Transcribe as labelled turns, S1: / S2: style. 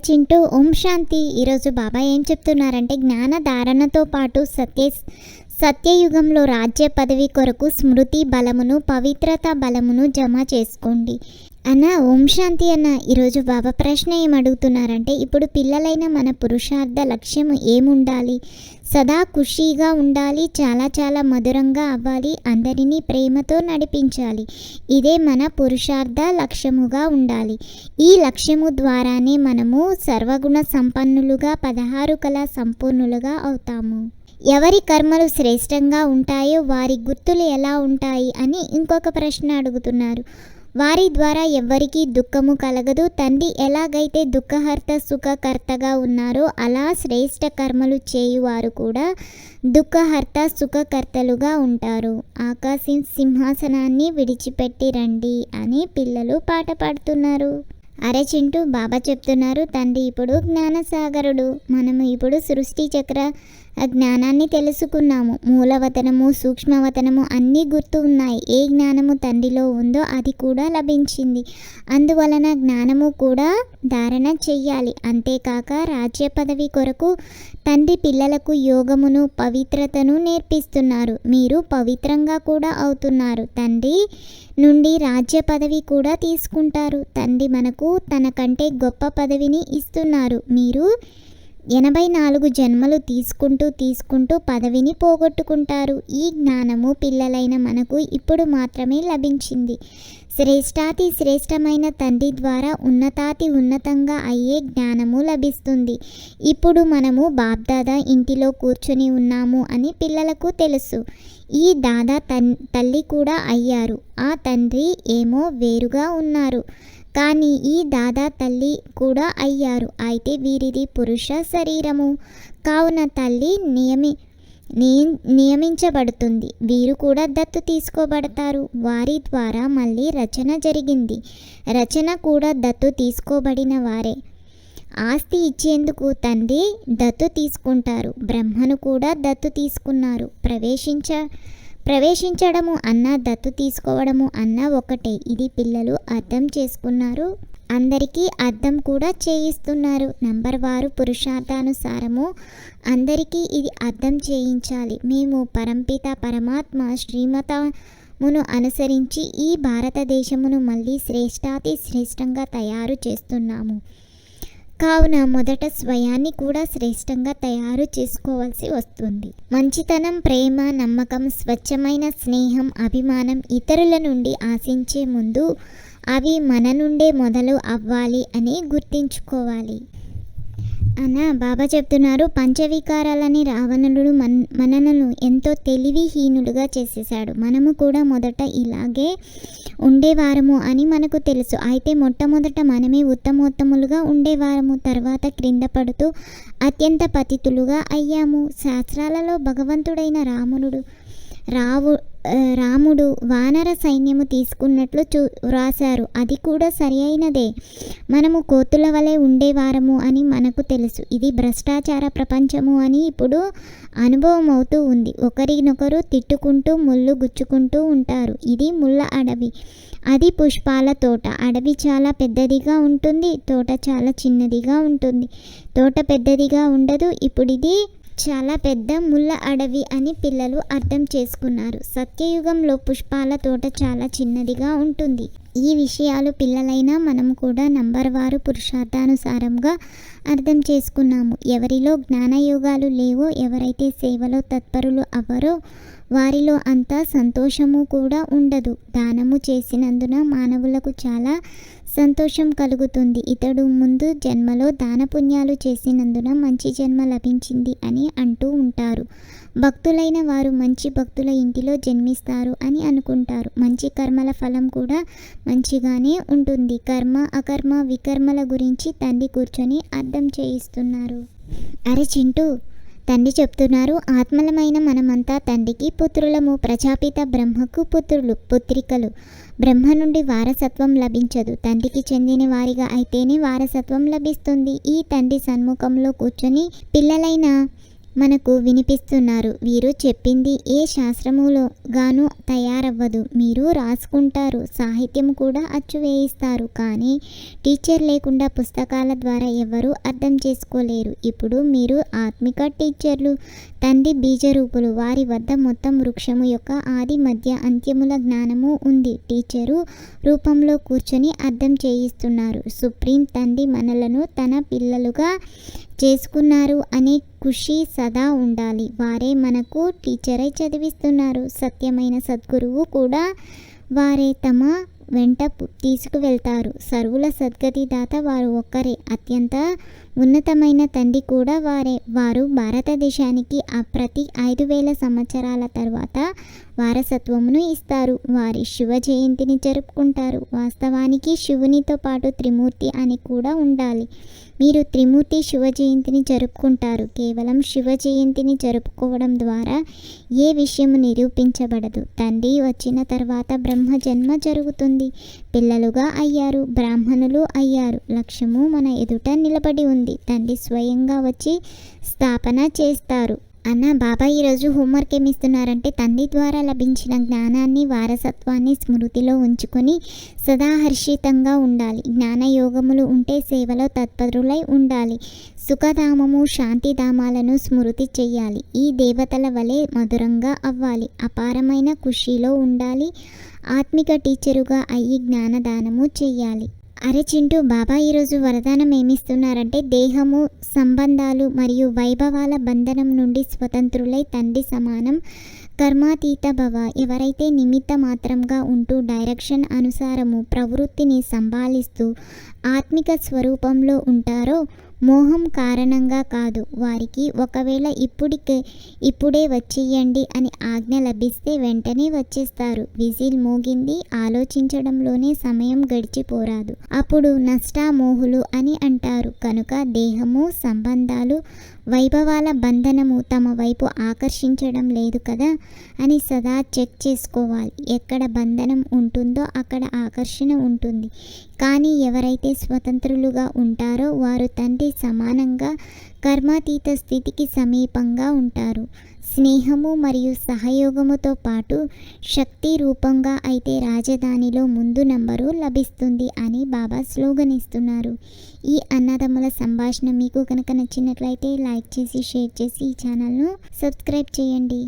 S1: చింటూ ఓం శాంతి. ఈరోజు బాబా ఏం చెప్తున్నారంటే జ్ఞాన ధారణతో పాటు సత్యయుగంలో రాజ్య పదవి కొరకు స్మృతి బలమును పవిత్రత బలమును జమ చేసుకోండి అన్న. ఓం శాంతి అన్న. ఈరోజు బాబా ప్రశ్న ఏమడుగుతున్నారంటే ఇప్పుడు పిల్లలైన మన పురుషార్థ లక్ష్యం ఏముండాలి? సదా ఖుషీగా ఉండాలి, చాలా చాలా మధురంగా అవ్వాలి, అందరినీ ప్రేమతో నడిపించాలి. ఇదే మన పురుషార్థ లక్ష్యముగా ఉండాలి. ఈ లక్ష్యము ద్వారానే మనము సర్వగుణ సంపన్నులుగా 16 కళ సంపూర్ణులుగా అవుతాము. ఎవరి కర్మలు శ్రేష్టంగా ఉంటాయో వారి గుర్తులు ఎలా ఉంటాయి అని ఇంకొక ప్రశ్న అడుగుతున్నారు. వారి ద్వారా ఎవ్వరికీ దుఃఖము కలగదు. తండ్రి ఎలాగైతే దుఃఖహర్త సుఖకర్తగా ఉన్నారో అలా శ్రేష్ఠ కర్మలు చేయువారు కూడా దుఃఖహర్త సుఖకర్తలుగా ఉంటారు. ఆకాశం సింహాసనాన్ని విడిచిపెట్టి రండి అని పిల్లలు పాట పాడుతున్నారు. అరే చింటూ, బాబా చెప్తున్నారు తండ్రి ఇప్పుడు జ్ఞానసాగరుడు. మనము ఇప్పుడు సృష్టి చక్ర జ్ఞానాన్ని తెలుసుకున్నాము. మూలవతనము సూక్ష్మవతనము అన్నీ గుర్తు ఉన్నాయి. ఏ జ్ఞానము తండ్రిలో ఉందో అది కూడా లభించింది. అందువలన జ్ఞానము కూడా ధారణ చెయ్యాలి. అంతేకాక రాజ్య పదవి కొరకు తండ్రి పిల్లలకు యోగమును పవిత్రతను నేర్పిస్తున్నారు. మీరు పవిత్రంగా కూడా అవుతున్నారు. తండ్రి నుండి రాజ్య పదవి కూడా తీసుకుంటారు. తండ్రి మనకు తన కంటే గొప్ప పదవిని ఇస్తున్నారు. మీరు 84 జన్మలు తీసుకుంటూ పదవిని పోగొట్టుకుంటారు. ఈ జ్ఞానము పిల్లలైన మనకు ఇప్పుడు మాత్రమే లభించింది. శ్రేష్టాతి శ్రేష్టమైన తండ్రి ద్వారా ఉన్నతాతి ఉన్నతంగా అయ్యే జ్ఞానము లభిస్తుంది. ఇప్పుడు మనము బాబ్దాదా ఇంటిలో కూర్చొని ఉన్నాము అని పిల్లలకు తెలుసు. ఈ దాదా తల్లి కూడా అయ్యారు. ఆ తండ్రి ఏమో వేరుగా ఉన్నారు, కానీ ఈ దాదా తల్లి కూడా అయ్యారు. అయితే వీరిది పురుష శరీరము కావున తల్లి నియమించబడుతుంది. వీరు కూడా దత్తు తీసుకోబడతారు. వారి ద్వారా మళ్ళీ రచన జరిగింది. రచన కూడా దత్తు తీసుకోబడిన వారే. ఆస్తి ఇచ్చేందుకు తండ్రి దత్తు తీసుకుంటారు. బ్రహ్మను కూడా దత్తు తీసుకున్నారు. ప్రవేశించడము అన్న దత్తు తీసుకోవడము అన్న ఒకటే. ఇది పిల్లలు అర్థం చేసుకున్నారు. అందరికీ అర్థం కూడా చేయిస్తున్నారు. నంబర్ వారు పురుషార్థానుసారము అందరికీ ఇది అర్థం చేయించాలి. మేము పరంపిత పరమాత్మ శ్రీమతమును అనుసరించి ఈ భారతదేశమును మళ్ళీ శ్రేష్టాతి శ్రేష్టంగా తయారు చేస్తున్నాము. కావున మొదట స్వయాన్ని కూడా శ్రేష్టంగా తయారు చేసుకోవాల్సి వస్తుంది. మంచితనం, ప్రేమ, నమ్మకం, స్వచ్ఛమైన స్నేహం, అభిమానం ఇతరుల నుండి ఆశించే ముందు అవి మన నుండే మొదలు అవ్వాలి అని గుర్తించుకోవాలి అన్న. బాబా చెప్తున్నారు పంచవికారాలని రావణుడు మనలను ఎంతో తెలివిహీనులుగా చేసేసాడు. మనము కూడా మొదట ఇలాగే ఉండేవారము అని మనకు తెలుసు. అయితే మొట్టమొదట మనమే ఉత్తమోత్తములుగా ఉండేవారము. తర్వాత క్రింద పడుతూ అత్యంత పతితులుగా అయ్యాము. శాస్త్రాలలో భగవంతుడైన రాముడు వానర సైన్యము తీసుకున్నట్లు వ్రాశారు. అది కూడా సరి అయినదే. మనము కోతుల వలె ఉండేవారము అని మనకు తెలుసు. ఇది భ్రష్టాచార ప్రపంచము అని ఇప్పుడు అనుభవం అవుతూ ఉంది. ఒకరినొకరు తిట్టుకుంటూ ముళ్ళు గుచ్చుకుంటూ ఉంటారు. ఇది ముళ్ళ అడవి, అది పుష్పాల తోట. అడవి చాలా పెద్దదిగా ఉంటుంది, తోట చాలా చిన్నదిగా ఉంటుంది. తోట పెద్దదిగా ఉండదు. ఇప్పుడు ఇది చాలా పెద్ద ముళ్ళ అడవి అని పిల్లలు అర్థం చేసుకున్నారు. సత్యయుగంలో పుష్పాల తోట చాలా చిన్నదిగా ఉంటుంది. ఈ విషయాలు పిల్లలైన మనం కూడా నంబర్ వారు పురుషార్థానుసారంగా అర్థం చేసుకున్నాము. ఎవరిలో జ్ఞానయోగాలు లేవో, ఎవరైతే సేవలో తత్పరులు అవ్వరో వారిలో అంత సంతోషము కూడా ఉండదు. దానము చేసినందున మానవులకు చాలా సంతోషం కలుగుతుంది. ఇతడు ముందు జన్మలో దాన పుణ్యాలు చేసినందున మంచి జన్మ లభించింది అని అంటూ ఉంటారు. భక్తులైన వారు మంచి భక్తుల ఇంటిలో జన్మిస్తారు అని అనుకుంటారు. మంచి కర్మల ఫలం కూడా మంచిగానే ఉంటుంది. కర్మ అకర్మ వికర్మల గురించి తండ్రి కూర్చొని అర్థం చేయిస్తున్నారు. అరే చింటూ, తండ్రి చెప్తున్నారు ఆత్మలమైన మనమంతా తండ్రికి పుత్రులము. ప్రజాపిత బ్రహ్మకు పుత్రికలు. బ్రహ్మ నుండి వారసత్వం లభించదు. తండ్రికి చెందిన వారిగా అయితేనే వారసత్వం లభిస్తుంది. ఈ తండ్రి సన్ముఖంలో కూర్చొని పిల్లలైన మనకు వినిపిస్తున్నారు. వీరు చెప్పింది ఏ శాస్త్రములో గాను తయారవ్వదు. మీరు రాసుకుంటారు, సాహిత్యం కూడా అచ్చు వేయిస్తారు. కానీ టీచర్ లేకుండా పుస్తకాల ద్వారా ఎవరూ అర్థం చేసుకోలేరు. ఇప్పుడు మీరు ఆత్మిక టీచర్లు, తండ్రి బీజరూపులు. వారి వద్ద మొత్తం వృక్షము యొక్క ఆది మధ్య అంత్యముల జ్ఞానము ఉంది. టీచరు రూపంలో కూర్చొని అర్థం చేయిస్తున్నారు. సుప్రీం తండ్రి మనలను తన పిల్లలుగా చేసుకున్నారు అనే ఖుషి సదా ఉండాలి. వారే మనకు టీచరై చదివిస్తున్నారు. సత్యమైన సద్గురువు కూడా వారే తమ వెంట తీసుకువెళ్తారు. సర్వుల సద్గతి దాత వారు ఒక్కరే. అత్యంత ఉన్నతమైన తండ్రి కూడా వారే. వారు భారతదేశానికి ప్రతి 5000 సంవత్సరాల తర్వాత వారసత్వమును ఇస్తారు. వారి శివ జయంతిని జరుపుకుంటారు. వాస్తవానికి శివునితో పాటు త్రిమూర్తి అని కూడా ఉండాలి. మీరు త్రిమూర్తి శివ జయంతిని జరుపుకుంటారు. కేవలం శివ జయంతిని జరుపుకోవడం ద్వారా ఏ విషయము నిరూపించబడదు. తండ్రి వచ్చిన తర్వాత బ్రహ్మ జన్మ జరుగుతుంది. పిల్లలుగా అయ్యారు, బ్రాహ్మణులు అయ్యారు. లక్ష్యము మన ఎదుట నిలబడి ఉంది. తండ్రి స్వయంగా వచ్చి స్థాపన చేస్తారు. అన్న బాబా ఈరోజు హోంవర్క్ ఏమి ఇస్తున్నారంటే, తండ్రి ద్వారా లభించిన జ్ఞానాన్ని, వారసత్వాన్ని స్మృతిలో ఉంచుకొని సదా హర్షితంగా ఉండాలి. జ్ఞానయోగములు ఉంటే సేవలో తత్పరులై ఉండాలి. సుఖధామము, శాంతిధామాలను స్మృతి చెయ్యాలి. ఈ దేవతల వలె మధురంగా అవ్వాలి. అపారమైన ఖుషీలో ఉండాలి. ఆత్మిక టీచరుగా అయ్యి జ్ఞానదానము చెయ్యాలి. అరే చింటూ, బాబా ఈరోజు వరదానం ఏమిస్తున్నారంటే, దేహము, సంబంధాలు మరియు వైభవాల బంధనం నుండి స్వతంత్రులై తండ్రి సమానం కర్మాతీత భవ. ఎవరైతే నిమిత్త మాత్రంగా ఉంటూ డైరెక్షన్ అనుసారము ప్రవృత్తిని సంభాళిస్తూ ఆత్మిక స్వరూపంలో ఉంటారో, మోహం కారణంగా కాదు, వారికి ఒకవేళ ఇప్పుడే వచ్చేయండి అని ఆజ్ఞ లభిస్తే వెంటనే వచ్చేస్తారు. విజిల్ మోగింది, ఆలోచించడంలోనే సమయం గడిచిపోరాదు. అప్పుడు నష్టామోహులు అని అంటారు. కనుక దేహము, సంబంధాలు, వైభవాల బంధనము తమ వైపు ఆకర్షించడం లేదు కదా అని సదా చెక్ చేసుకోవాలి. ఎక్కడ బంధనం ఉంటుందో అక్కడ ఆకర్షణ ఉంటుంది. కానీ ఎవరైతే స్వతంత్రులుగా ఉంటారో వారు తండ్రి సమానంగా కర్మాతీత స్థితికి సమీపంగా ఉంటారు. స్నేహము మరియు సహయోగముతో పాటు శక్తి రూపంగా అయితే రాజధానిలో ముందు నంబరు లభిస్తుంది అని బాబా స్లోగన్ ఇస్తున్నారు. ఈ అన్నదమ్ముల సంభాషణ మీకు కనుక నచ్చినట్లయితే లైక్ చేసి, షేర్ చేసి ఈ ఛానల్ను సబ్స్క్రైబ్ చేయండి.